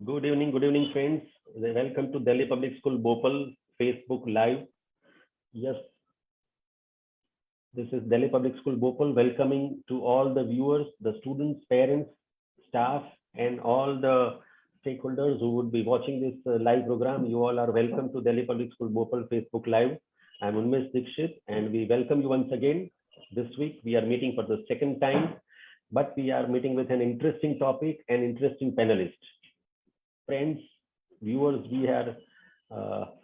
Good evening, friends. Welcome to Delhi Public School Bhopal Facebook Live. Yes, this is Delhi Public School Bhopal welcoming to all the viewers, the students, parents, staff, and all the stakeholders who would be watching this live program. You all are welcome to Delhi Public School Bhopal Facebook Live. I'm Unmesh Dikshit, and we welcome you once again. This week we are meeting for the second time, but we are meeting with an interesting topic and interesting panelist. Friends, viewers, we are,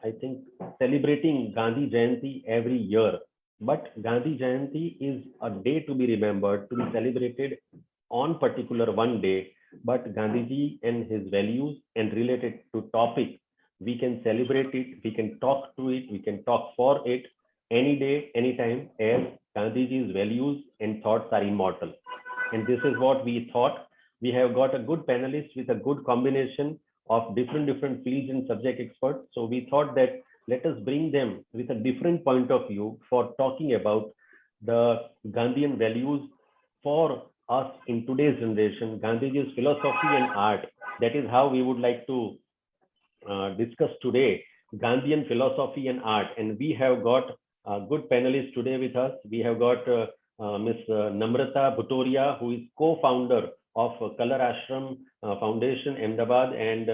I think, celebrating Gandhi Jayanti every year. But Gandhi Jayanti is a day to be remembered, to be celebrated on particular one day. But Gandhiji and his values and related to topic, we can celebrate it, we can talk to it, we can talk for it any day, anytime, as Gandhiji's values and thoughts are immortal. And this is what we thought. We have got a good panelist with a good combination of different fields and subject experts. So we thought that let us bring them with a different point of view for talking about the Gandhian values for us in today's generation, Gandhiji's philosophy and art. That is how we would like to discuss today, Gandhian philosophy and art. And we have got a good panelist today with us. We have got Ms. Namrata Bhutoria, who is co-founder of Color Ashram Foundation, Ahmedabad, and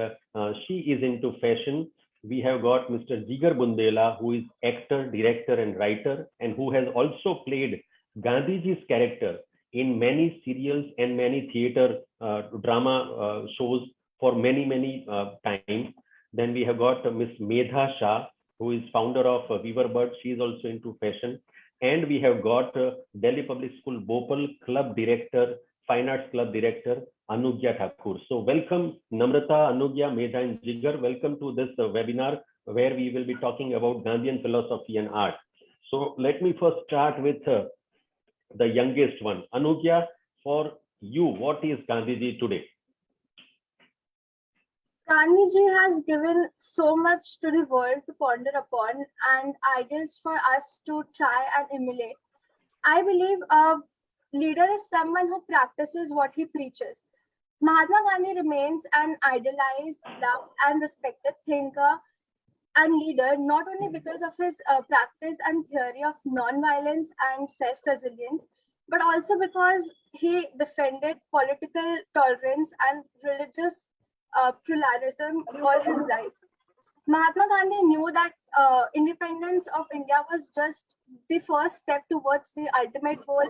she is into fashion. We have got Mr. Jigar Bundela, who is actor, director, and writer, and who has also played Gandhiji's character in many serials and many theater drama shows for many times. Then we have got Ms. Medha Shah, who is founder of Weaverbird. She is also into fashion. And we have got Delhi Public School Bhopal Club Director, Fine Arts Club Director, Anugya Thakur. So welcome Namrata, Anugya, Medha and Jigar. Welcome to this webinar where we will be talking about Gandhian philosophy and art. So let me first start with the youngest one. Anugya, for you, what is Gandhiji today? Gandhiji has given so much to the world to ponder upon and ideals for us to try and emulate. I believe a leader is someone who practices what he preaches. Mahatma Gandhi remains an idolized, loved, and respected thinker and leader, not only because of his practice and theory of non-violence and self-resilience, but also because he defended political tolerance and religious pluralism all his life. Mahatma Gandhi knew that independence of India was just the first step towards the ultimate goal,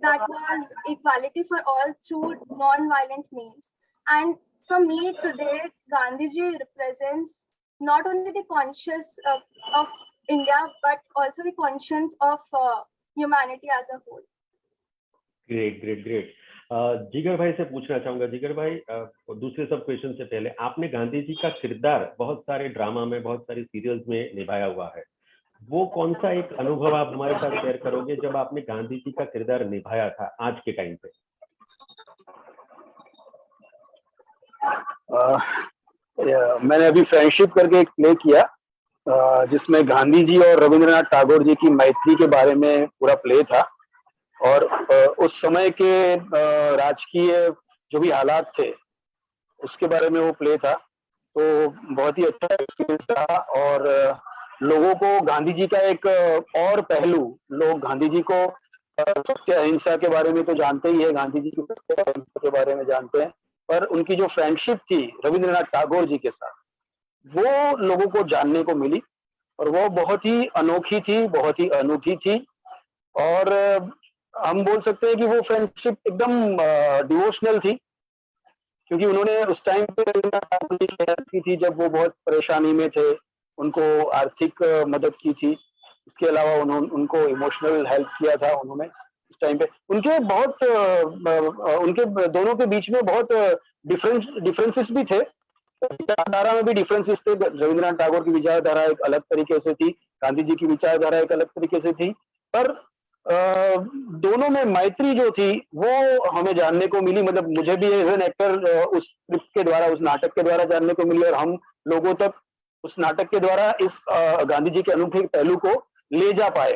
that was equality for all through non-violent means. And for me today, Gandhiji represents not only the conscience of India, but also the conscience of humanity as a whole. Great जिगर भाई से पूछना चाहूंगा, जिगर भाई दूसरे सब question से पहले, आपने गांधी जी का किरदार बहुत सारे ड्रामा में, बहुत सारे सीरियल्स में निभाया हुआ है, वो कौन सा एक अनुभव आप हमारे साथ शेयर करोगे जब आपने गांधी जी का किरदार निभाया था आज के टाइम पे? मैंने अभी फ्रेंडशिप करके एक प्ले किया जिसमें गांधी जी और रविंद्रनाथ टैगोर जी की मैत्री के बारे में पूरा प्ले था, और उस समय के राजकीय जो भी हालात थे उसके बारे में वो प्ले था। तो बहुत ही अच्छा एक्सपीरियंस था, और लोगों को गांधी जी का एक और पहलू, लोग गांधी जी को सत्य अहिंसा के बारे में तो जानते ही है, गांधी जी की सत्य अहिंसा के बारे में जानते हैं, पर उनकी जो फ्रेंडशिप थी रविंद्रनाथ टैगोर जी के साथ, वो लोगों को जानने को मिली, और वो बहुत ही अनोखी थी, बहुत ही अनूठी थी। और हम बोल सकते हैं कि वो फ्रेंडशिप एकदम डिवोशनल थी, क्योंकि उन्होंने उस टाइम पे की थी जब वो बहुत परेशानी में थे, उनको आर्थिक मदद की थी, इसके अलावा उन्होंने उनको इमोशनल हेल्प किया था उन्होंने उस टाइम पे। उनके बहुत उनके दोनों के बीच में बहुत डिफरेंसेस भी थे, विचारधारा में भी डिफरेंसेस थे। रविंद्रनाथ टैगोर की विचारधारा एक अलग तरीके से थी, गांधी जी की विचारधारा एक अलग तरीके से थी, पर दोनों में मैत्री जो थी वो हमें जानने को मिली। मतलब मुझे भी एज एन एक्टर उस स्क्रिप्ट के द्वारा, उस नाटक के द्वारा जानने को मिली, और हम लोगों तक उस नाटक के द्वारा इस गांधी जी के अनूठे पहलू को ले जा पाए।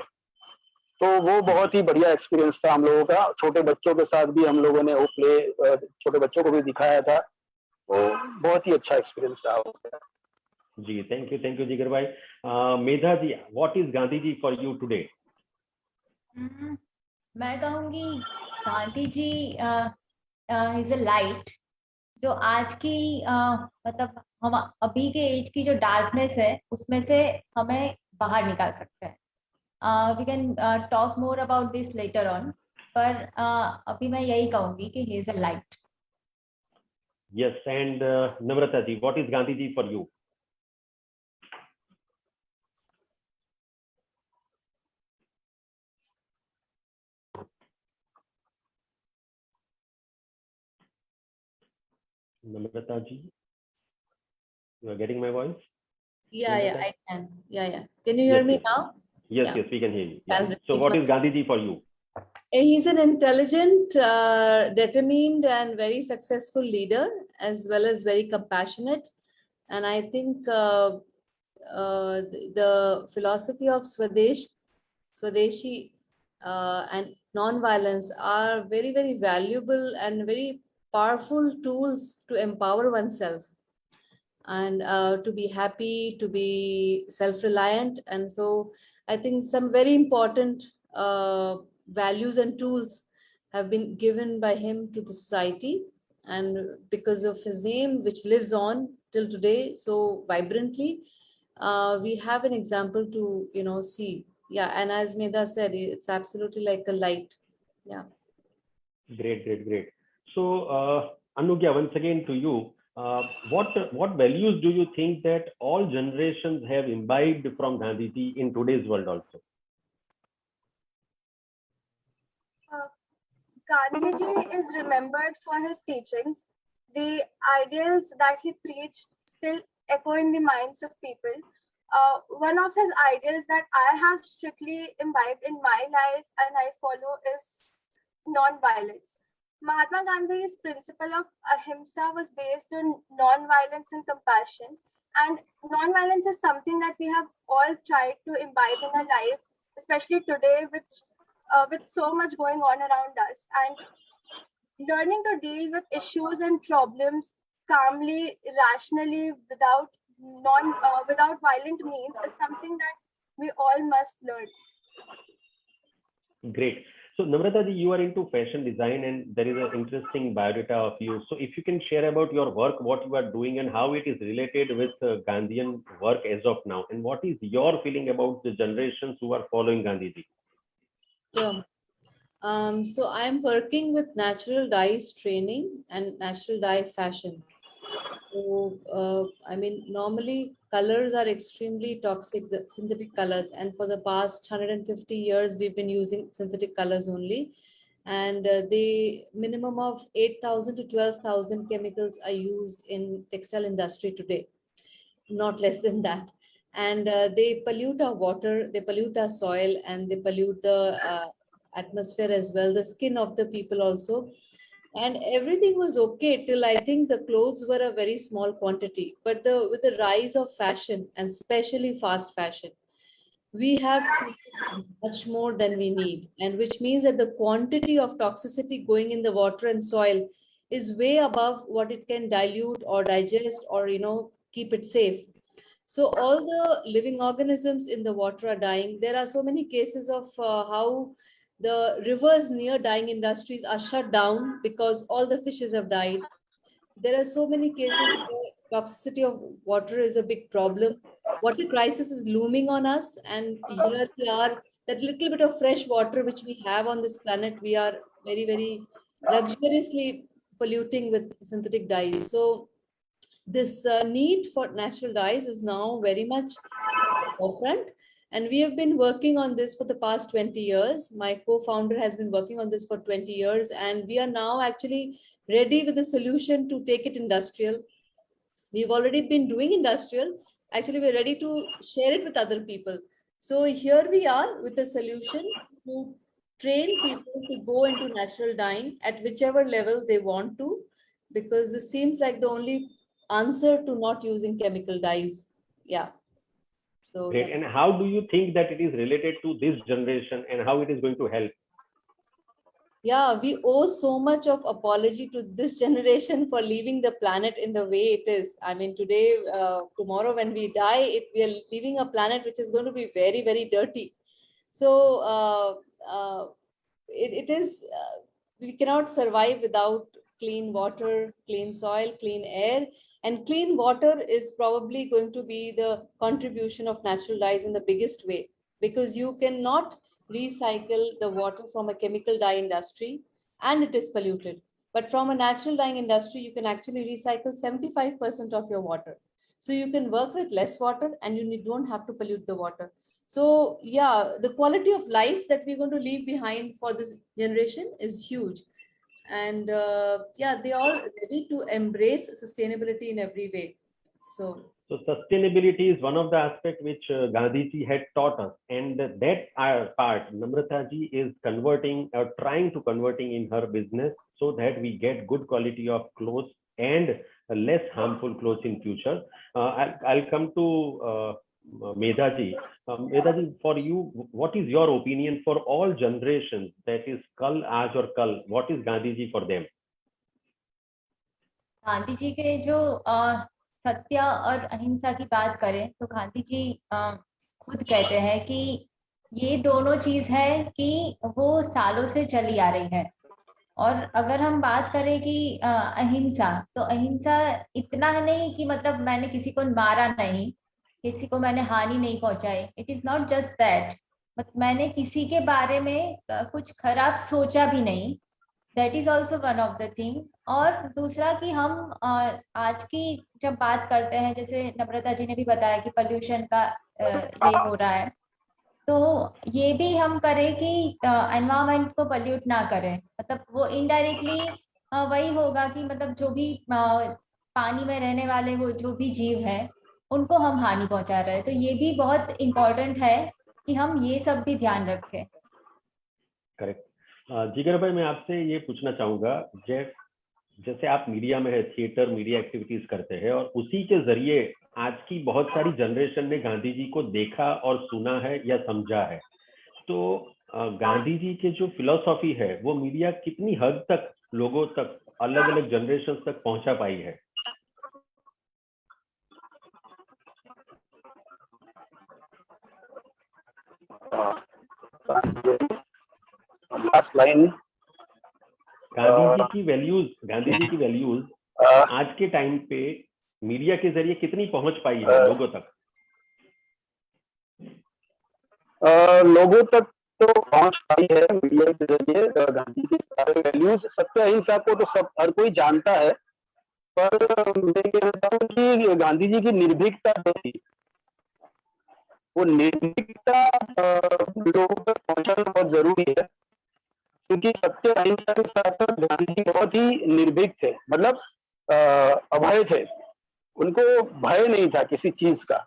तो वो बहुत ही बढ़िया एक्सपीरियंस था हम लोगों का। छोटे बच्चों के साथ भी हम लोगों ने वो प्ले छोटे बच्चों को भी दिखाया था, तो बहुत ही अच्छा एक्सपीरियंस रहा होगा। जी, thank you जिगर भाई। मेधा जी, what is Gandhi ji for you today? मैं कहूँगी Gandhi ji is a light जो आज की मतलब हम अभी के एज की जो डार्कनेस है उसमें से हमें बाहर निकाल सकते हैं। We can talk more about this letter on, पर अभी मैं यही कहूंगी कि he is a light. Yes, and Namrata ji, what is Gandhi ji for you? Namrata ji, you are getting my voice? Yeah, Namrata? I can. Yeah. Can you hear me now? Yes, Yeah. yes, we can hear you. I'll Yeah. repeat So what is myself. Gandhi ji for you? He's an intelligent, determined, and very successful leader, as well as very compassionate. And I think the philosophy of Swadeshi, and non-violence are very, very valuable and very powerful tools to empower oneself and to be happy, to be self-reliant. And so I think some very important values and tools have been given by him to the society. And because of his name, which lives on till today so vibrantly, we have an example to, see. Yeah, and as Medha said, it's absolutely like a light. Yeah. Great. So, Anugya, once again to you, what values do you think that all generations have imbibed from Gandhi ji in today's world also? Gandhiji is remembered for his teachings. The ideals that he preached still echo in the minds of people. One of his ideals that I have strictly imbibed in my life and I follow is non-violence. Mahatma Gandhi's principle of ahimsa was based on non-violence and compassion. And non-violence is something that we have all tried to imbibe in our life, especially today with so much going on around us. And learning to deal with issues and problems calmly, rationally, without violent means is something that we all must learn. Great. So, Namrata ji, you are into fashion design and there is an interesting biodata of you. So, if you can share about your work, what you are doing and how it is related with Gandhian work as of now, and what is your feeling about the generations who are following Gandhi ji? Sure. So I'm working with natural dyes training and natural dye fashion. So, normally colors are extremely toxic, the synthetic colors, and for the past 150 years, we've been using synthetic colors only. And the minimum of 8,000 to 12,000 chemicals are used in textile industry today, not less than that. And they pollute our water, they pollute our soil, and they pollute the atmosphere as well, the skin of the people also. And everything was okay till I think the clothes were a very small quantity. But with the rise of fashion, and especially fast fashion, we have much more than we need, and which means that the quantity of toxicity going in the water and soil is way above what it can dilute or digest or keep it safe. So all the living organisms in the water are dying. There are so many cases of how the rivers near dying industries are shut down because all the fishes have died. There are so many cases where toxicity of water is a big problem. Water crisis is looming on us, and here we are. That little bit of fresh water which we have on this planet, we are very, very luxuriously polluting with synthetic dyes. So this need for natural dyes is now very much forefront, and we have been working on this for the past 20 years. My co-founder has been working on this for 20 years, and we are now actually ready with a solution to take it industrial. We've already been doing industrial. Actually, we're ready to share it with other people. So here we are with a solution to train people to go into natural dyeing at whichever level they want to, because this seems like the only answer to not using chemical dyes. Yeah. So Great. And how do you think that it is related to this generation and how it is going to help? yeah, we owe so much of apology to this generation for leaving the planet in the way it is. I mean, today, tomorrow when we die, we are leaving a planet which is going to be very, very dirty. So it is, we cannot survive without clean water, clean soil, clean air. And clean water is probably going to be the contribution of natural dyes in the biggest way, because you cannot recycle the water from a chemical dye industry and it is polluted. But from a natural dyeing industry, you can actually recycle 75% of your water. So you can work with less water and don't have to pollute the water. So yeah, the quality of life that we're going to leave behind for this generation is huge. And yeah, they are ready to embrace sustainability in every way. So sustainability is one of the aspects which Gandhiji had taught us, and that part Namrata ji is converting or trying to converting in her business, so that we get good quality of clothes and less harmful clothes in future. I'll come to Medha ji. Medha ji, for you, what is your opinion for all generations, that is Kal, Aaj और Kal? What is Gandhiji for them? Gandhi ji के जो सत्य और अहिंसा की बात करें तो गांधी जी खुद कहते हैं कि ये दोनों चीज है कि वो सालों से चली आ रही है। और अगर हम बात करें कि अहिंसा, तो अहिंसा इतना नहीं कि मतलब मैंने किसी को मारा नहीं, किसी को मैंने हानि नहीं पहुंचाई। It is not just that, मैंने किसी के बारे में कुछ खराब सोचा भी नहीं। That is also one of the thing. और दूसरा कि हम आज की जब बात करते हैं, जैसे नम्रता जी ने भी बताया कि पोल्यूशन का ये हो रहा है, तो ये भी हम करें कि एनवायरनमेंट को पोल्यूट ना करें। मतलब वो इनडायरेक्टली वही होगा कि मतलब जो भी पानी में रहने वाले वो जो भी जीव है उनको हम हानि पहुंचा रहे हैं। तो ये भी बहुत इम्पोर्टेंट है कि हम ये सब भी ध्यान रखें। करेक्ट। जिगर भाई, मैं आपसे ये पूछना चाहूंगा, जैसे आप मीडिया में है, थिएटर मीडिया एक्टिविटीज करते हैं, और उसी के जरिए आज की बहुत सारी जनरेशन ने गांधी जी को देखा और सुना है या समझा है। तो गांधी जी के जो फिलॉसफी है वो मीडिया कितनी हद तक लोगों तक, अलग अलग जनरेशन तक पहुंचा पाई है? लास्ट लाइन, गांधी जी की वैल्यूज आज के टाइम पे मीडिया के जरिए कितनी पहुंच पाई है लोगों तक? लोगों तक तो पहुंच पाई है मीडिया के जरिए। गांधी के सारे वैल्यूज, सत्य अहिंसा को तो सब हर कोई जानता है, पर मैं कहता हूँ कि गांधी जी की निर्भीकता जो थी, वो निर्भीकता लोगों तक पहुंचाना बहुत जरूरी है। क्योंकि सत्य अहिंसा के साथ साथ गांधी जी बहुत ही निर्भीक थे, मतलब अभय थे। उनको भय नहीं था किसी चीज का,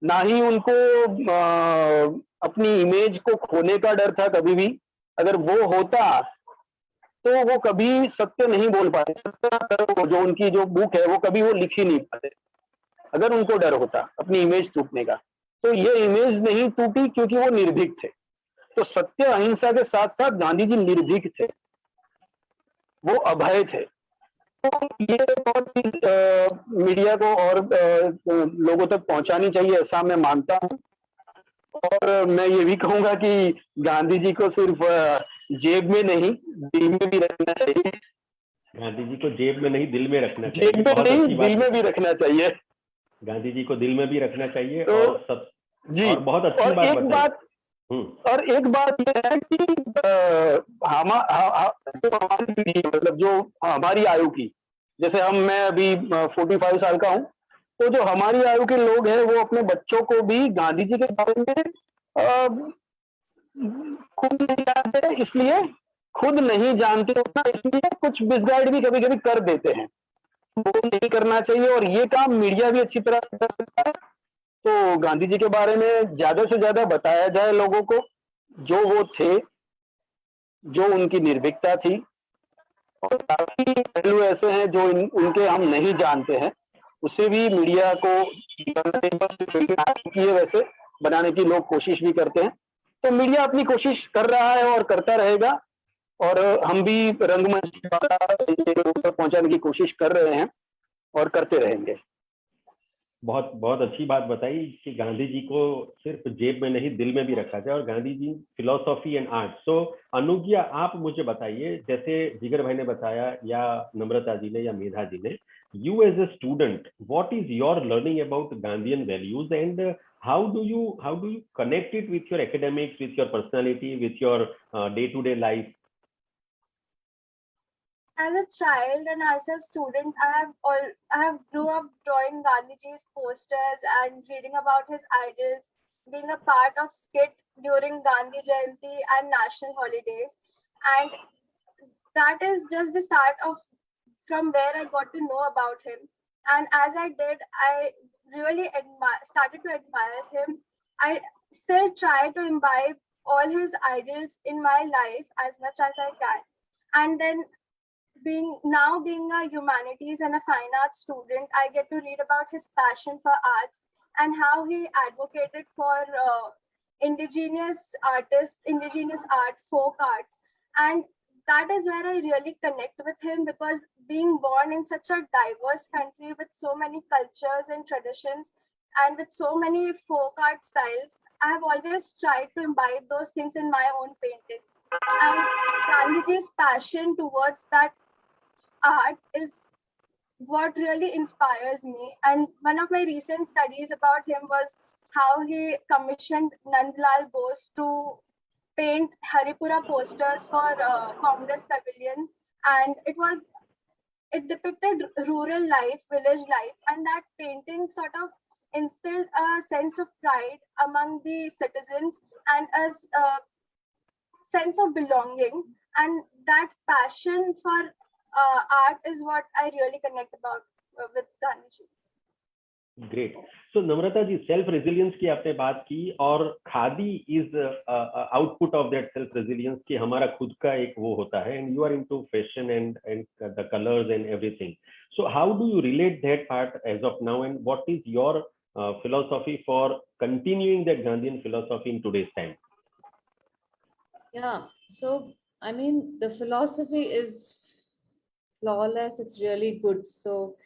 ना ही उनको अपनी इमेज को खोने का डर था कभी भी। अगर वो होता तो वो कभी सत्य नहीं बोल पाते। सत्य जो उनकी जो बुक है वो कभी वो लिख ही नहीं पाते, अगर उनको डर होता अपनी इमेज टूटने का। तो ये इमेज नहीं टूटी क्योंकि वो निर्भीक थे। तो सत्य अहिंसा के साथ साथ गांधी जी निर्भीक थे, वो अभय थे। तो ये बहुत मीडिया को और लोगों तक पहुंचानी चाहिए, ऐसा मैं मानता हूं। और मैं ये भी कहूंगा कि गांधी जी को सिर्फ जेब में नहीं, दिल में भी रखना चाहिए। गांधी जी को जेब में नहीं, दिल में रखना चाहिए। जेब में नहीं, दिल में भी रखना चाहिए। गांधी जी को दिल में भी रखना चाहिए। तो, और सब जी, और बहुत अच्छी और बात और एक बात यह है कि हमारी पीढ़ी, मतलब जो हमारी आयु की, जैसे मैं अभी 45 साल का हूं, तो जो हमारी आयु के लोग हैं वो अपने बच्चों को भी गांधी जी के बारे में खुद नहीं जानते, इसलिए खुद नहीं जानते उतना, इसलिए कुछ मिसगाइड भी कभी कभी कर देते हैं। वो नहीं करना चाहिए, और ये काम मीडिया भी अच्छी तरह से कर सकता है। तो गांधी जी के बारे में ज्यादा से ज्यादा बताया जाए लोगों को, जो वो थे, जो उनकी निर्भीकता थी। और काफी पहलू ऐसे हैं जो उनके हम नहीं जानते हैं, उसे भी मीडिया को वैसे बनाने की लोग कोशिश भी करते हैं। तो मीडिया अपनी कोशिश कर रहा है और करता रहेगा। और हम भी रंगमंच के ऊपर पहुंचाने की कोशिश कर रहे हैं और करते रहेंगे। बहुत बहुत अच्छी बात बताई कि गांधी जी को सिर्फ जेब में नहीं दिल में भी रखा जाए, और Gandhi ji philosophy and art. सो अनुज्ञा, आप मुझे बताइए, जैसे जिगर भाई ने बताया या नम्रता जी ने या मेधा जी ने, you as a student, what is your learning about Gandhian values, and how do you connect it with your academics, with your personality, with your day-to-day life? As a child and as a student, I have grew up drawing Gandhiji's posters and reading about his ideals, being a part of skit during Gandhi Jayanti and national holidays, and that is just the start of from where I got to know about him. And as I did, I really started to admire him. I still try to imbibe all his ideals in my life as much as I can. And then being a humanities and a fine arts student, I get to read about his passion for arts and how he advocated for indigenous artists, indigenous art, folk arts. And that is where I really connect with him, because being born in such a diverse country with so many cultures and traditions and with so many folk art styles, I have always tried to imbibe those things in my own paintings. And Gandhiji's passion towards that art is what really inspires me. And one of my recent studies about him was how he commissioned Nandlal Bose to paint Haripura posters for Congress Pavilion, and it depicted rural life, village life, and that painting sort of instilled a sense of pride among the citizens and a sense of belonging. And that passion for art is what I really connect about with Gandhiji. Great. So Namrata ji, self resilience की आपने बात की, और khadi is output of that self resilience, कि हमारा खुद का एक वो होता है, and you are into fashion and the colours and everything. So how do you relate that part as of now, and what is your philosophy for continuing that Gandhian philosophy in today's time? Yeah, so I mean, the philosophy is flawless, it's really good. So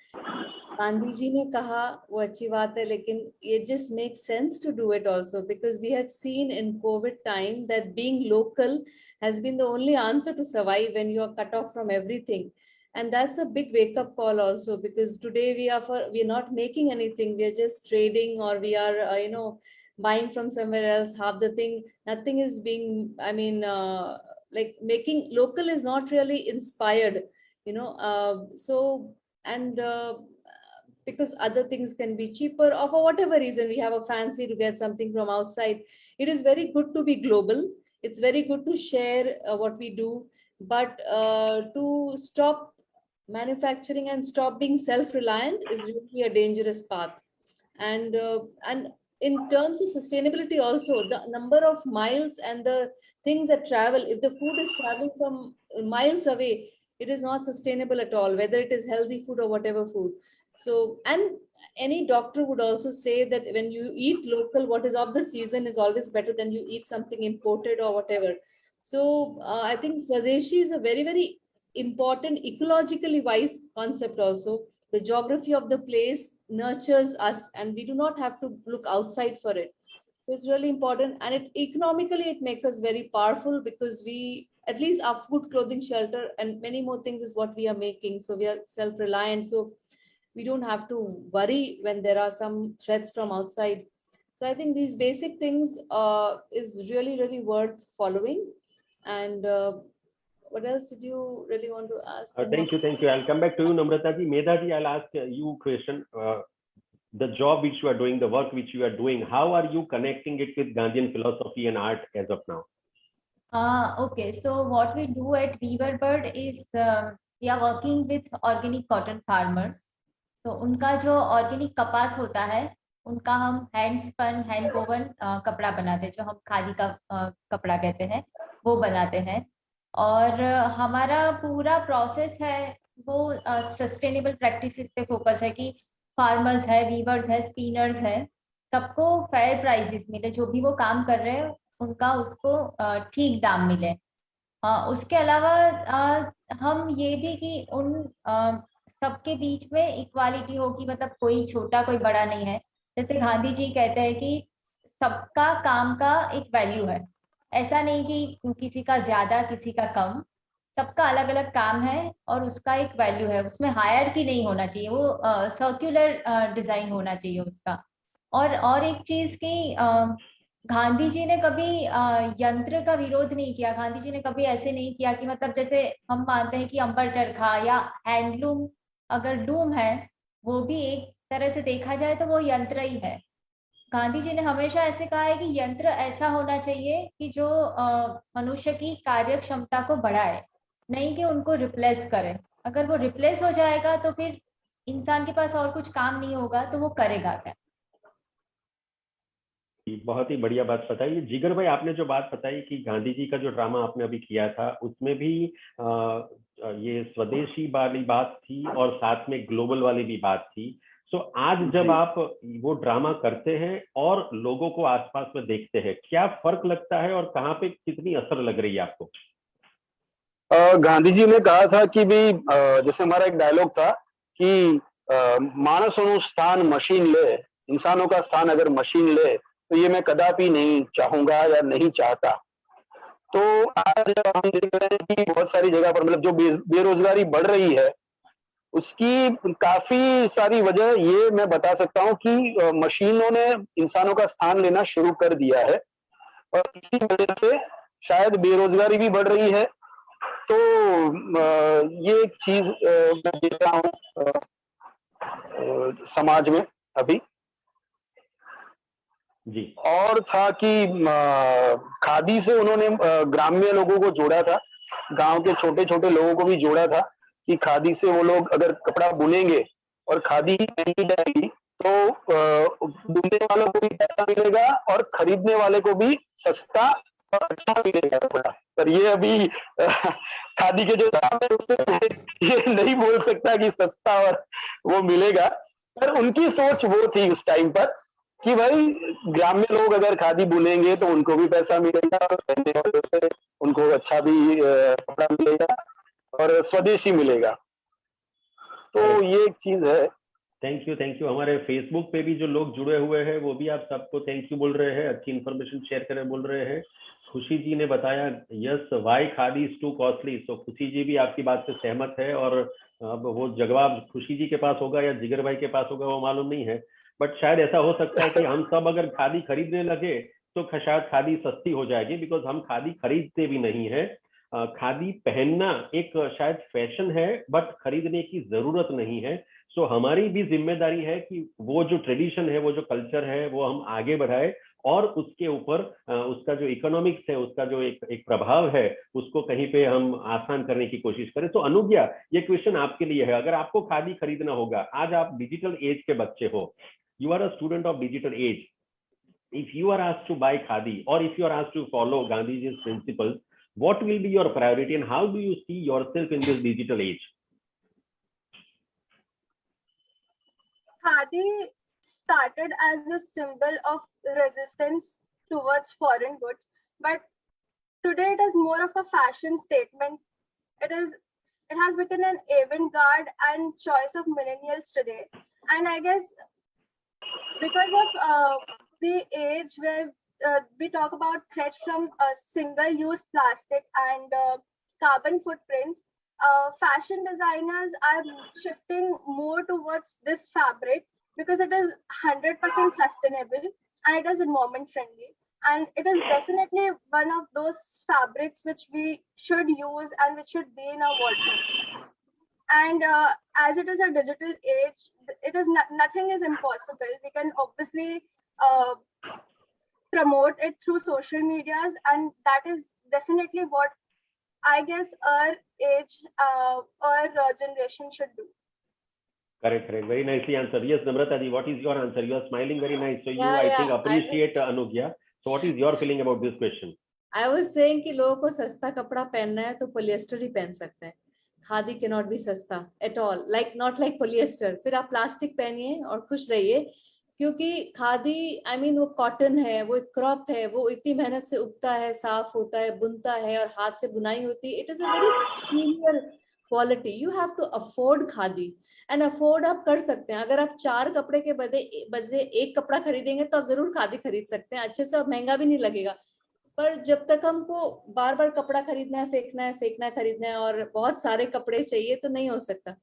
Gandhi ji ने कहा वो अच्छी बात है, लेकिन it just makes sense to do it also, because we have seen in COVID time that being local has been the only answer to survive when you are cut off from everything. And that's a big wake up call also, because today we are not making anything, we are just trading, or we are buying from somewhere else. Half the thing, nothing is being, I mean, like making local is not really inspired, so, and because other things can be cheaper, or for whatever reason we have a fancy to get something from outside. It is very good to be global, it's very good to share what we do, but to stop manufacturing and stop being self-reliant is really a dangerous path. And in terms of sustainability also, the number of miles and the things that travel, if the food is traveling from miles away, it is not sustainable at all, whether it is healthy food or whatever food. So, and any doctor would also say that when you eat local, what is of the season is always better than you eat something imported or whatever. So I think Swadeshi is a very, very important ecologically wise concept also. The geography of the place nurtures us, and we do not have to look outside for it. So it's really important, and it economically it makes us very powerful, because we, at least our food, clothing, shelter, and many more things is what we are making. So we are self-reliant. So we don't have to worry when there are some threats from outside. So I think these basic things is really, really worth following. And what else did you really want to ask? Thank you. I'll come back to you, Namrata ji. Medha ji, I'll ask you a question. The job which you are doing, the work which you are doing, how are you connecting it with Gandhian philosophy and art as of now? Okay, so what we do at Weaver Bird is we are working with organic cotton farmers. तो उनका जो organic कपास होता है, उनका हम hand spun, hand woven कपड़ा बनाते हैं, जो हम खादी का कपड़ा कहते हैं, वो बनाते हैं। और हमारा पूरा प्रोसेस है वो सस्टेनेबल प्रैक्टिसेस पे फोकस है, कि फार्मर्स है, वीवर्स है, स्पिनर्स है, सबको फेयर प्राइसेस मिले, जो भी वो काम कर रहे हैं उनका उसको ठीक दाम मिले। उसके अलावा हम ये भी कि उन सबके बीच में इक्वालिटी हो कि मतलब कोई छोटा कोई बड़ा नहीं है। जैसे गांधी जी कहते हैं कि सबका काम का एक वैल्यू है, ऐसा नहीं कि किसी का ज्यादा किसी का कम, सबका अलग अलग काम है और उसका एक वैल्यू है। उसमें हायरार्की नहीं होना चाहिए, वो सर्कुलर डिजाइन होना चाहिए उसका। और एक चीज कि गांधी जी ने कभी यंत्र का विरोध नहीं किया। गांधी जी ने कभी ऐसे नहीं किया कि मतलब जैसे हम मानते हैं कि अंबर चरखा या हैंडलूम अगर लूम है, वो भी एक तरह से देखा जाए तो वो यंत्र ही है। गांधी जी ने हमेशा ऐसे कहा है कि यंत्र ऐसा होना चाहिए कि जो मनुष्य की कार्य क्षमता को बढ़ाए, नहीं कि उनको रिप्लेस करे। अगर वो रिप्लेस हो जाएगा तो फिर इंसान के पास और कुछ काम नहीं होगा तो वो करेगा क्या। बहुत ही बढ़िया बात बताई जिगर भाई। आपने जो बात बताई कि गांधी जी का जो ड्रामा आपने अभी किया था उसमें भी ये स्वदेशी वाली बात थी और साथ में ग्लोबल वाली भी बात थी। सो आज जब आप वो ड्रामा करते हैं और लोगों को आसपास में देखते हैं, क्या फर्क लगता है और कहाँ पे कितनी असर लग रही है आपको? गांधी जी ने कहा था कि भी जैसे हमारा एक डायलॉग था कि मानसों स्थान मशीन ले, इंसानों का स्थान अगर मशीन ले तो ये मैं कदापि नहीं चाहूंगा या नहीं चाहता। तो आज हम देख रहे हैं कि बहुत सारी जगह पर मतलब जो बेरोजगारी बढ़ रही है उसकी काफी सारी वजह ये मैं बता सकता हूँ कि मशीनों ने इंसानों का स्थान लेना शुरू कर दिया है और इसी वजह से शायद बेरोजगारी भी बढ़ रही है। तो ये एक चीज मैं देख रहा हूँ समाज में अभी। जी। और था कि खादी से उन्होंने ग्रामीण लोगों को जोड़ा था, गांव के छोटे छोटे लोगों को भी जोड़ा था कि खादी से वो लोग अगर कपड़ा बुनेंगे और खादी ही पहनी जाएगी तो बुनने वालों को भी पैसा मिलेगा और खरीदने वाले को भी सस्ता और अच्छा मिलेगा कपड़ा। पर ये अभी खादी के जो दाम है उससे ये नहीं बोल सकता कि सस्ता और वो मिलेगा। पर उनकी सोच वो थी उस टाइम पर कि भाई ग्रामीण लोग अगर खादी बुनेंगे तो उनको भी पैसा मिलेगा और पहनने वालों से उनको अच्छा भी कपड़ा मिलेगा और स्वदेशी मिलेगा। तो ये एक चीज है। Thank you. हमारे फेसबुक पे भी जो लोग जुड़े हुए हैं वो भी आप सबको थैंक यू बोल रहे हैं, अच्छी इन्फॉर्मेशन शेयर करें बोल रहे हैं। खुशी जी ने बताया yes why khadi is too costly. So Khushi ji भी आपकी बात से सहमत है और अब वो जवाब खुशी जी के पास होगा या जिगर भाई के पास होगा वो मालूम नहीं है, बट शायद ऐसा हो सकता है कि हम सब अगर खादी खरीदने लगे तो शायद खादी सस्ती हो जाएगी, बिकॉज हम खादी खरीदते भी नहीं है। खादी पहनना एक शायद फैशन है बट खरीदने की जरूरत नहीं है। सो हमारी भी जिम्मेदारी है कि वो जो ट्रेडिशन है, वो जो कल्चर है वो हम आगे बढ़ाए और उसके ऊपर उसका जो इकोनॉमिक्स है, उसका जो एक प्रभाव है उसको कहीं पे हम आसान करने की कोशिश करें। तो अनुज्ञा, ये क्वेश्चन आपके लिए है। अगर आपको खादी खरीदना होगा, आज आप डिजिटल एज के बच्चे हो, you are a student of digital age, if you are asked to buy khadi or if you are asked to follow Gandhiji's principles, what will be your priority and how do you see yourself in this digital age? Khadi started as a symbol of resistance towards foreign goods, but today it is more of a fashion statement. It has become an avant-garde and choice of millennials today. And I guess because of the age where we talk about threats from single-use plastic and carbon footprints, fashion designers are shifting more towards this fabric because it is 100% sustainable and it is environment friendly. And it is definitely one of those fabrics which we should use and which should be in our wardrobes. And as it is a digital age, it is nothing is impossible. We can obviously promote it through social medias, and that is definitely what I guess our age our generation should do. Correct. Very nicely answered. Yes, Namrata ji, what is your answer? You are smiling very nice. So you, Yeah, I think, yeah, appreciate Anugya. So what is your feeling about this question? I was saying कि लोगों को सस्ता कपड़ा पहनना है तो polyester ही पहन सकते हैं। खादी कैन नॉट बी सस्ता at all, like not like polyester. फिर आप प्लास्टिक पहनिए और खुश रहिए। क्योंकि खादी आई मीन वो कॉटन है, वो एक क्रॉप है, वो इतनी मेहनत से उगता है, साफ होता है, बुनता है और हाथ से बुनाई होती है. It is a very superior quality. You have to afford khadi, and afford आप कर सकते हैं. अगर आप 4 कपड़े के बदले 1 कपड़ा खरीदेंगे तो आप जरूर खादी खरीद सकते हैं, अच्छे से, और महंगा भी नहीं लगेगा. पर जब तक हमको बार बार कपड़ा खरीदना है, फेंकना है, फेंकना है, खरीदना है, और बहुत सारे कपड़े चाहिए, तो नहीं हो सकता.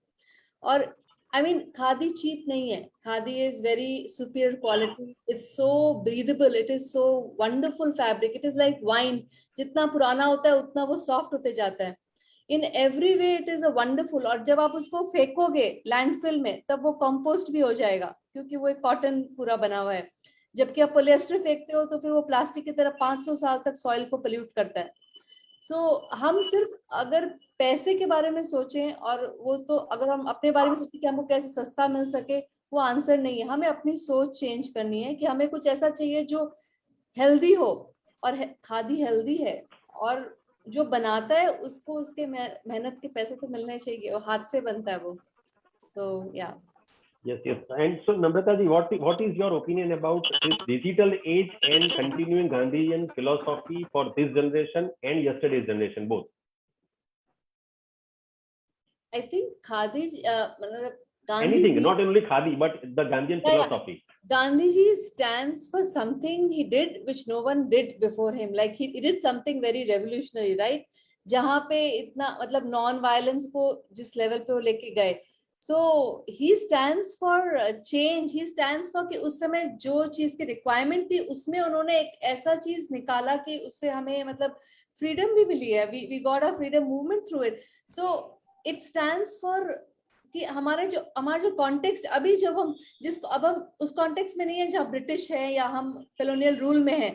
और I mean, खादी चीप नहीं है. Khadi is very superior quality. It's so breathable. It is so wonderful fabric. It is like wine. जितना पुराना होता है उतना वो soft होते जाता है. In every way it is a wonderful. और जब आप उसको फेंकोगे लैंडफिल में तब वो कंपोस्ट भी हो जाएगा, क्योंकि वो एक कॉटन पूरा बना हुआ है. जबकि आप पॉलिएस्टर फेंकते हो तो फिर वो प्लास्टिक की तरह 500 साल तक सॉइल को पोल्यूट करता है. हम सिर्फ अगर पैसे के बारे में सोचें, और वो तो अगर हम अपने बारे में सोचें कि हमको कैसे सस्ता मिल सके, वो आंसर नहीं है. हमें अपनी सोच चेंज करनी है कि हमें कुछ ऐसा चाहिए जो हेल्दी हो, और खादी हेल्दी है, और जो बनाता है उसको उसके मेहनत के पैसे तो मिलने चाहिए, वो हाथ से बनता है वो. सो या Yes, yes. And so, Namrata ji, what is your opinion about this digital age and continuing Gandhian philosophy for this generation and yesterday's generation, both? I think khadi Anything, not only Khadi, but the Gandhian philosophy. Gandhiji stands for something he did which no one did before him. Like he did something very revolutionary, right? जहाँ पे इतना मतलब non violence को जिस level पे वो लेके गए. So he stands for change. He stands for कि उस समय जो चीज की रिक्वायरमेंट थी उसमें उन्होंने एक ऐसा चीज निकाला कि उससे हमें मतलब फ्रीडम भी मिली है. We got a freedom movement through it. So it stands for कि हमारा जो कॉन्टेक्स्ट अभी जब हम अब हम उस कॉन्टेक्स्ट में नहीं है जहाँ ब्रिटिश है या हम कॉलोनियल रूल में है,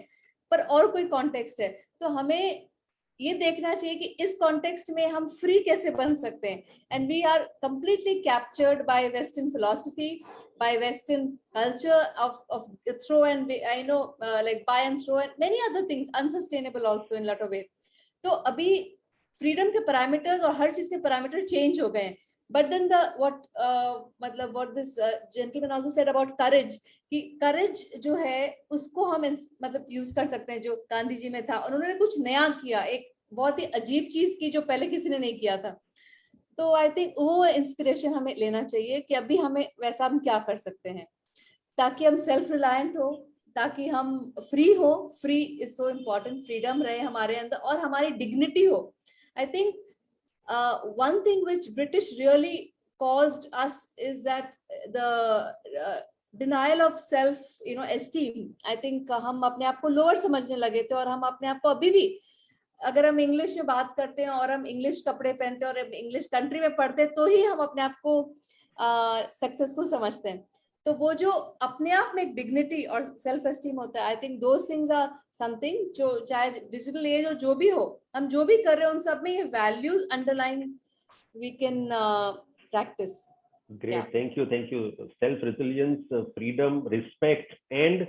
पर और कोई कॉन्टेक्स्ट है. तो हमें ये देखना चाहिए कि इस कॉन्टेक्स्ट में हम फ्री कैसे बन सकते हैं. And we are completely captured by western philosophy, by western culture of throw and I know like buy and throw and many other things, unsustainable also in lot of way. तो अभी freedom के parameters और हर चीज के parameter change हो गए हैं. But then what this gentleman also said about courage, कि courage जो है उसको हम मतलब यूज कर सकते हैं जो गांधी जी में था. उन्होंने कुछ नया किया, एक बहुत ही अजीब चीज की जो पहले किसी ने नहीं किया था. तो आई थिंक वो इंस्पिरेशन हमें लेना चाहिए कि अभी हमें वैसा हम क्या कर सकते हैं ताकि हम सेल्फ रिलायंट हो, ताकि हम फ्री हो. Free is so important. Freedom रहे हमारे अंदर और हमारी डिग्निटी हो. I think one thing which British really caused us is that the denial of self, esteem. I think हम अपने आप को लोअर समझने लगे थे, और हम अपने आप को अभी भी अगर हम इंग्लिश में बात करते हैं और हम इंग्लिश कपड़े पहनते हैं और इंग्लिश कंट्री में पढ़ते हैं तो ही हम अपने आप को सक्सेसफुल समझते हैं. तो वो जो अपने आप में एक डिग्निटी और सेल्फ एस्टीम होता है, I think those things are something जो चाहे डिजिटल एज हो जो भी हो, हम जो भी कर रहे हैं उन सब में ये values underline we can practise. Great, thank you. Self resilience, freedom, respect, and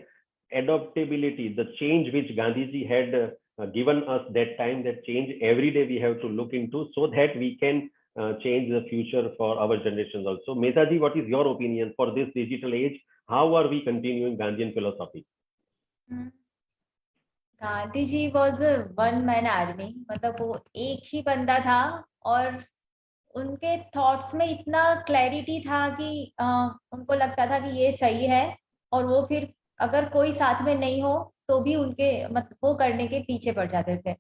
adaptability. The change which Gandhiji had given us that time, that change every day we have to look into so that we can change the future for our generations also. Mehtaji, what is your opinion for this digital age? How are we continuing Gandhian philosophy? Gandhi ji was one man army. मतलब वो एक ही बंदा था और उनके thoughts में इतना clarity था कि उनको लगता था कि ये सही है, और वो फिर अगर कोई साथ में नहीं हो तो भी उनके मतलब वो करने के पीछे पड़ जाते थे.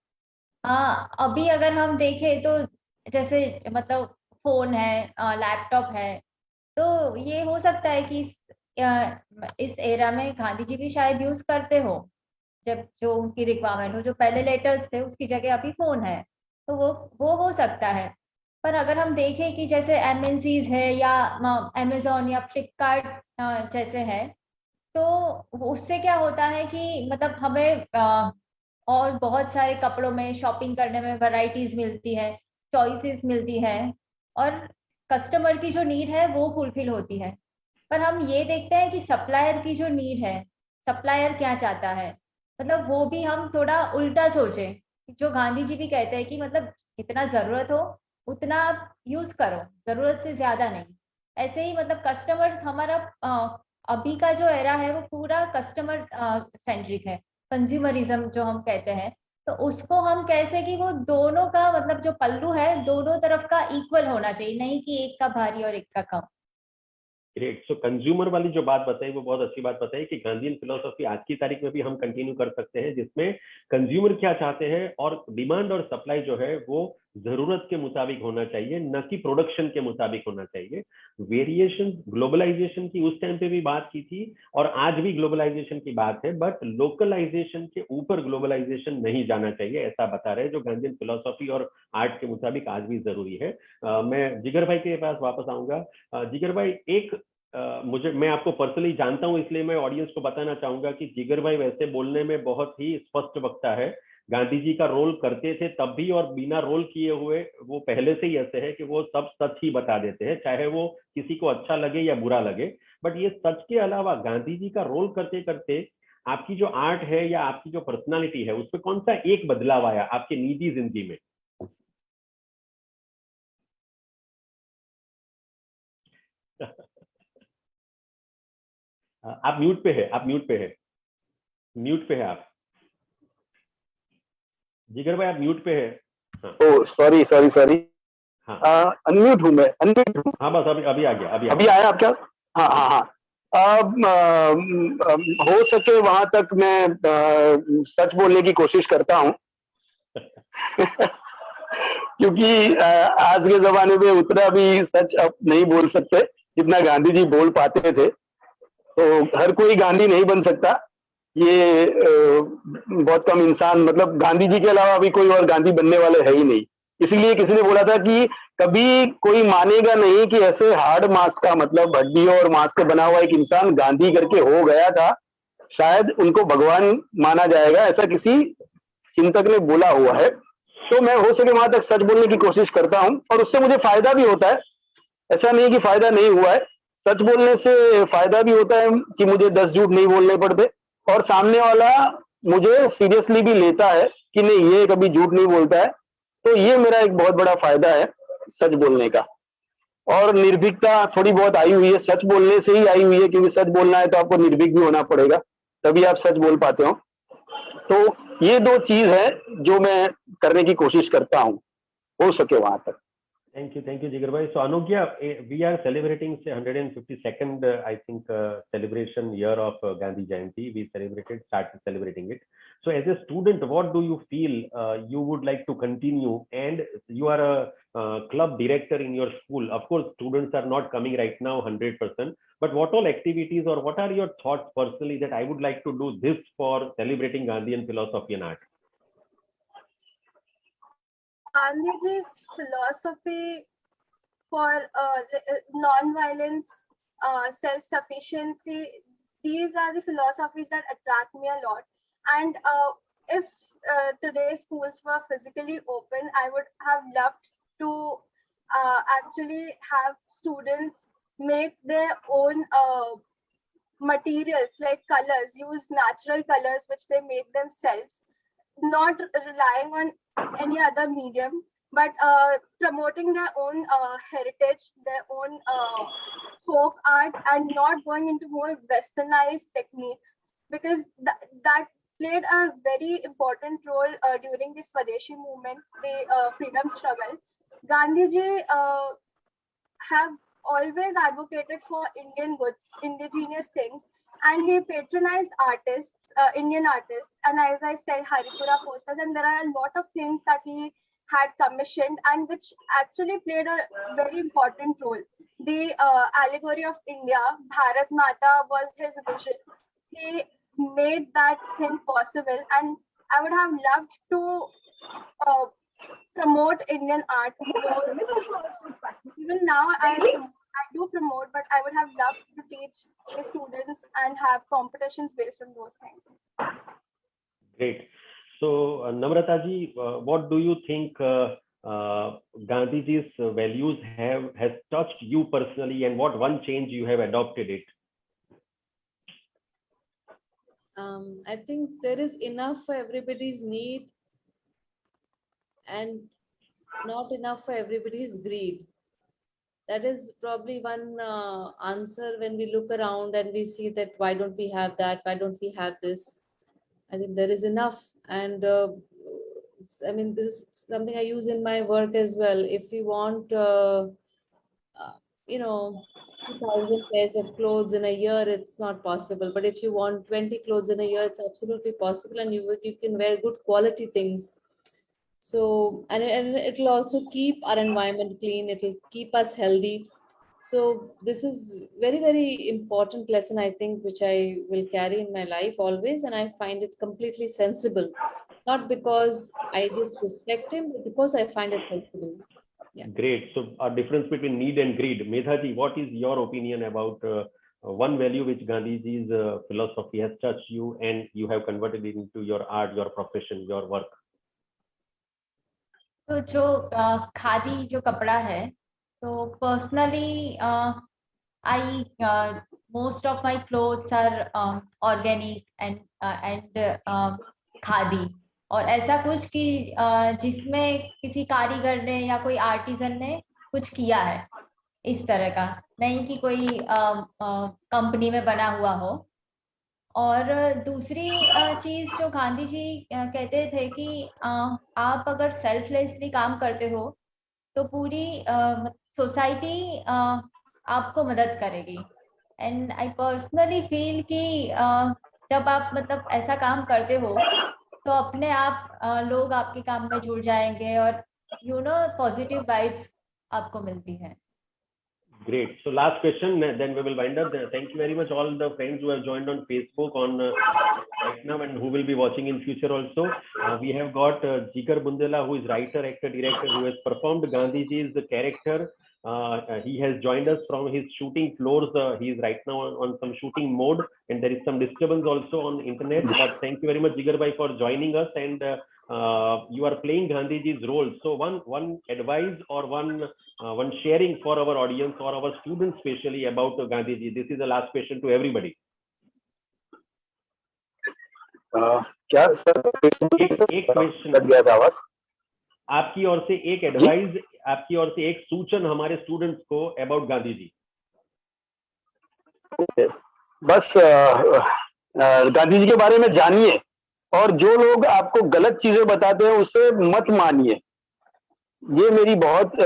हाँ, अभी अगर हम देखें तो जैसे मतलब फोन है, लैपटॉप है, तो ये हो सकता है कि इस एरा में गांधी जी भी शायद यूज करते हो, जब जो उनकी रिक्वायरमेंट हो. जो पहले लेटर्स थे उसकी जगह अभी फोन है, तो वो हो सकता है. पर अगर हम देखें कि जैसे एमएनसीज है या अमेजोन या फ्लिपकार्ट जैसे है, तो उससे क्या होता है कि मतलब हमें और बहुत सारे कपड़ों में शॉपिंग करने में वैरायटीज मिलती है, चॉइसेस मिलती है, और कस्टमर की जो नीड है वो फुलफिल होती है. पर हम ये देखते हैं कि सप्लायर की जो नीड है, सप्लायर क्या चाहता है, मतलब वो भी हम थोड़ा उल्टा सोचें. जो गांधी जी भी कहते हैं कि मतलब जितना जरूरत हो उतना आप यूज करो, जरूरत से ज्यादा नहीं. ऐसे ही मतलब कस्टमर्स हमारा अभी का जो एरा है वो पूरा कस्टमर सेंट्रिक है, कंज्यूमरिज्म जो हम कहते हैं। तो उसको हम कैसे कि वो दोनों का मतलब जो पल्लू है दोनों तरफ का इक्वल होना चाहिए, नहीं कि एक का भारी और एक का कम। ग्रेट। सो कंज्यूमर वाली जो बात बताई वो बहुत अच्छी बात बताई कि गांधीयन फिलोसॉफी आज की तारीख में भी हम कंटिन्यू कर सकते हैं, जिसमें कंज्यूमर क्या चाहते हैं और डिमांड और सप्लाई जो है वो जरूरत के मुताबिक होना चाहिए, न कि प्रोडक्शन के मुताबिक होना चाहिए। वेरिएशन ग्लोबलाइजेशन की उस टाइम पे भी बात की थी और आज भी ग्लोबलाइजेशन की बात है, बट लोकलाइजेशन के ऊपर ग्लोबलाइजेशन नहीं जाना चाहिए, ऐसा बता रहे हैं, जो गांधीयन फिलोसॉफी और आर्ट के मुताबिक आज भी जरूरी है। मैं जिगर भाई के पास वापस आऊंगा। जिगर भाई, एक मैं आपको पर्सनली जानता हूं, इसलिए मैं ऑडियंस को बताना चाहूंगा कि जिगर भाई वैसे बोलने में बहुत ही स्पष्ट वक्ता है। गांधी जी का रोल करते थे तब भी और बिना रोल किए हुए वो पहले से ही ऐसे है कि वो सब सच ही बता देते हैं, चाहे वो किसी को अच्छा लगे या बुरा लगे। बट ये सच के अलावा गांधी जी का रोल करते करते आपकी जो आर्ट है या आपकी जो पर्सनालिटी है, उसमें कौन सा एक बदलाव आया आपकी निजी जिंदगी में? आप म्यूट पे है, आप म्यूट पे है, म्यूट पे है आप। जिगर भाई आप म्यूट पे है। हाँ ओ सॉरी सॉरी सॉरी, हाँ अनम्यूट हूँ मैं, अनम्यूट हूँ। हाँ, बस अभी आ गया, अभी आया आपका? हाँ हाँ हाँ। अब हो सके वहां तक मैं सच बोलने की कोशिश करता हूँ। क्योंकि आज के जमाने में उतना भी सच अब नहीं बोल सकते जितना गांधी जी बोल पाते थे। तो हर कोई गांधी नहीं बन सकता, ये बहुत कम इंसान, मतलब गांधी जी के अलावा अभी कोई और गांधी बनने वाले है ही नहीं। इसीलिए किसी ने बोला था कि कभी कोई मानेगा नहीं कि ऐसे हार्ड मांस का, मतलब हड्डियों और मांस से बना हुआ एक इंसान गांधी करके हो गया था, शायद उनको भगवान माना जाएगा, ऐसा किसी चिंतक ने बोला हुआ है। तो मैं हो सके वहां तक सच बोलने की कोशिश करता हूं और उससे मुझे फायदा भी होता है। ऐसा नहीं कि फायदा नहीं हुआ है, सच बोलने से फायदा भी होता है कि मुझे 10 झूठ नहीं बोलने पड़ते, और सामने वाला मुझे सीरियसली भी लेता है कि नहीं ये कभी झूठ नहीं बोलता है। तो ये मेरा एक बहुत बड़ा फायदा है सच बोलने का। और निर्भीकता थोड़ी बहुत आई हुई है, सच बोलने से ही आई हुई है, क्योंकि सच बोलना है तो आपको निर्भीक भी होना पड़ेगा, तभी आप सच बोल पाते हो। तो ये दो चीज है जो मैं करने की कोशिश करता हूँ, हो सके वहां तक। Thank you, Jigar bhai. So Anugya, we are celebrating 152nd, I think, celebration year of Gandhi Jayanti. We started celebrating it. So as a student, what do you feel you would like to continue? And you are a club director in your school. Of course, students are not coming right now 100%. But what all activities or what are your thoughts personally that I would like to do this for celebrating Gandhian philosophy and art? Gandhiji's philosophy for non-violence, self-sufficiency, these are the philosophies that attract me a lot. And if today's schools were physically open, I would have loved to actually have students make their own materials like colors, use natural colors which they make themselves, not relying on any other medium, but promoting their own heritage, their own folk art, and not going into more westernized techniques, because that played a very important role during the Swadeshi movement, the freedom struggle. Gandhiji have always advocated for Indian goods, indigenous things, and he patronized artists, Indian artists, and as I said, Haripura posters, and there are a lot of things that he had commissioned and which actually played a very important role. The allegory of India, Bharat Mata, was his vision. He made that thing possible, and I would have loved to uh, promote Indian art more. Even now, I do promote, but I would have loved to teach the students and have competitions based on those things. Great. So, Namrata ji, what do you think Gandhiji's values has touched you personally, and what one change you have adopted it? I think there is enough for everybody's need and not enough for everybody's greed. that is probably one answer when we look around and we see that why don't we have that, why don't we have this. I think there is enough. And I mean, this is something I use in my work as well. If we want uh, you know 2,000 pairs of clothes in a year, it's not possible. But if you want 20 clothes in a year, it's absolutely possible, and you can wear good quality things. So, and it'll also keep our environment clean, it'll keep us healthy. So this is very, very important lesson, I think, which I will carry in my life always, and I find it completely sensible. Not because I just respect him, but because I find it sensible. Yeah. Great. So a difference between need and greed. Medhaji, what is your opinion about one value which Gandhiji's philosophy has touched you and you have converted it into your art, your profession, your work? तो जो खादी जो कपड़ा है, तो personally I most of my clothes are organic and khadi, और ऐसा कुछ कि जिसमें किसी कारीगर ने या कोई आर्टिजन ने कुछ किया है, इस तरह का नहीं कि कोई कंपनी में बना हुआ हो। और दूसरी चीज जो गांधी जी कहते थे कि आप अगर सेल्फलेसली काम करते हो तो पूरी सोसाइटी आपको मदद करेगी। एंड आई पर्सनली फील कि जब आप मतलब ऐसा काम करते हो तो अपने आप लोग आपके काम में जुड़ जाएंगे और पॉजिटिव वाइब्स आपको मिलती है। Great. So last question, then we will wind up. Thank you very much all the friends who have joined on Facebook on right now and who will be watching in future also. We have got Jigar Bundela, who is writer, actor, director, who has performed Gandhiji's character. He has joined us from his shooting floors. He is right now on some shooting mode, and there is some disturbance also on internet. But thank you very much, Jigar bhai, for joining us, and you are playing Gandhiji's role. So one advice or one sharing for our audience or our students, especially about Gandhiji. This is the last question to everybody. क्या sir? एक question cut गया था आवाज। आपकी ओर से एक advice, आपकी ओर से एक सूचन हमारे स्टूडेंट्स को अबाउट गांधी जी। बस गांधी जी के बारे में जानिए और जो लोग आपको गलत चीजें बताते हैं उसे मत मानिए। ये मेरी बहुत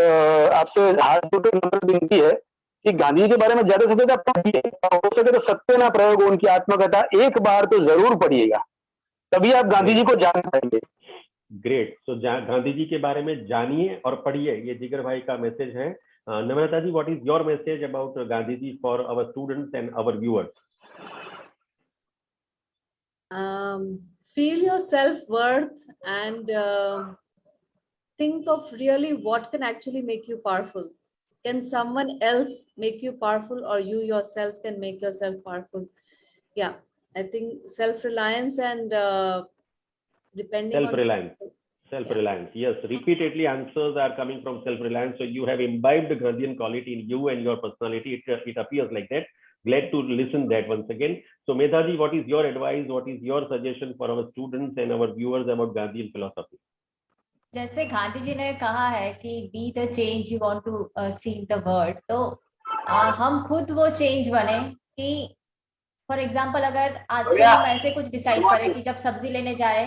आपसे हाथ जोड़कर नम्र विनती है कि गांधी जी के बारे में ज्यादा से ज्यादा पढ़िए, हो सके तो सत्यना प्रयोग उनकी आत्मकथा एक बार तो जरूर पढ़िएगा, तभी आप गांधी जी को जान पाएंगे। ग्रेट। तो गांधी जी के बारे में जानिए और पढ़िए, ये जिगर भाई का मैसेज है। Namrata ji, what is your message about Gandhi ji for our students and our viewers? Feel your self-worth and think of really what can actually make you powerful. Can someone else make you powerful, or you yourself can make yourself powerful? Yeah, I think self-reliance and depending self-reliance. on Self-reliance. Yes, repeatedly answers are coming from self-reliance. So you have imbibed the Gandhian quality in you and your personality. It appears like that. Glad to listen that once again. So Medhaji, what is your advice? What is your suggestion for our students and our viewers about Gandhian philosophy? जैसे गांधी जी ने कहा है कि be the change you want to see in the world, तो हम खुद वो change बने कि फॉर एग्जांपल अगर आज से हम ऐसे कुछ डिसाइड करें कि जब सब्जी लेने जाए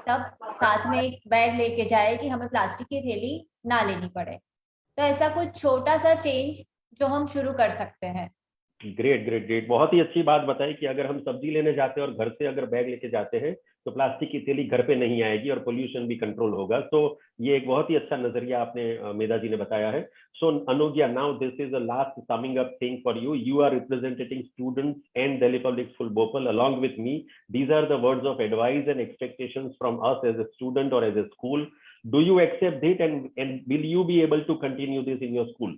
तब साथ में एक बैग लेके जाए कि हमें प्लास्टिक की थैली ना लेनी पड़े। तो ऐसा कुछ छोटा सा चेंज जो हम शुरू कर सकते हैं। ग्रेट ग्रेट ग्रेट, बहुत ही अच्छी बात बताई कि अगर हम सब्जी लेने जाते हैं और घर से अगर बैग लेके जाते हैं तो प्लास्टिक की थैली घर पे नहीं आएगी और पोल्यूशन भी कंट्रोल होगा। तो ये एक बहुत ही अच्छा नजरिया आपने मेधा जी ने बताया है। So Anugya, now this is the last summing up thing for you. You are representing students and Delhi public school Bhopal along with me. These are the words of advice and expectations from us as a student or as a school. Do you accept it, and will you be able to continue this in your school?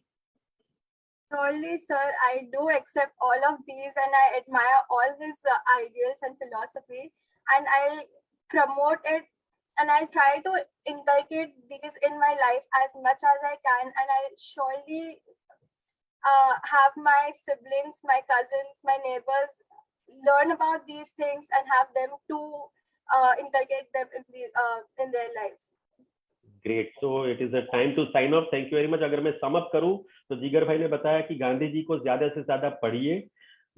Surely, sir, I do accept all of these and I admire all his ideals and philosophy, and I'll promote it and I'll try to inculcate these in my life as much as I can, and I'll surely have my siblings, my cousins, my neighbors learn about these things and have them to inculcate them in their lives. Great. So it is a time to sign off. Thank you very much. अगर मैं sum up करूं तो जिगर भाई ने बताया कि गांधी जी को ज्यादा से ज्यादा पढ़िए,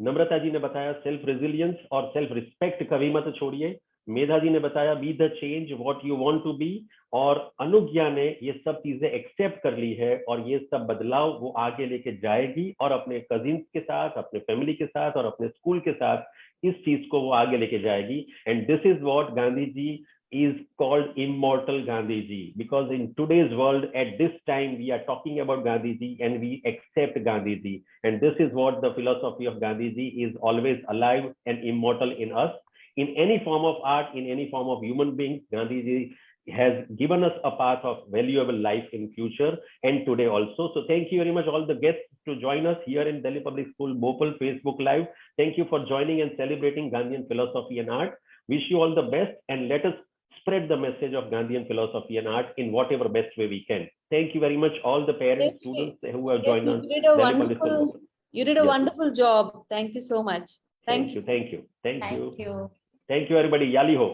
नम्रता जी ने बताया सेल्फ रेजिलियंस और सेल्फ रिस्पेक्ट कभी मत छोड़िए, मेधा जी ने बताया be the change what you want to be, और अनुज्ञा ने ये सब चीजें एक्सेप्ट कर ली है और ये सब बदलाव वो आगे लेके जाएगी और अपने कजिन्स के साथ, अपने फैमिली के साथ और अपने स्कूल के साथ इस चीज को वो आगे लेके जाएगी. And this is what Gandhi ji is called immortal Gandhiji, because in today's world at this time we are talking about Gandhiji and we accept Gandhiji, and this is what the philosophy of Gandhiji is, always alive and immortal in us. In any form of art, in any form of human being, Gandhiji has given us a path of valuable life in future and today also. So thank you very much all the guests to join us here in Delhi Public School Bhopal Facebook Live. Thank you for joining and celebrating Gandhian philosophy and art. Wish you all the best and let us spread the message of Gandhian philosophy and art in whatever best way we can. Thank you very much all the parents, students who have joined us. You did a wonderful, you did a Yes. wonderful job. Thank you so much. Thank you. Thank you. Thank you everybody. Yali ho.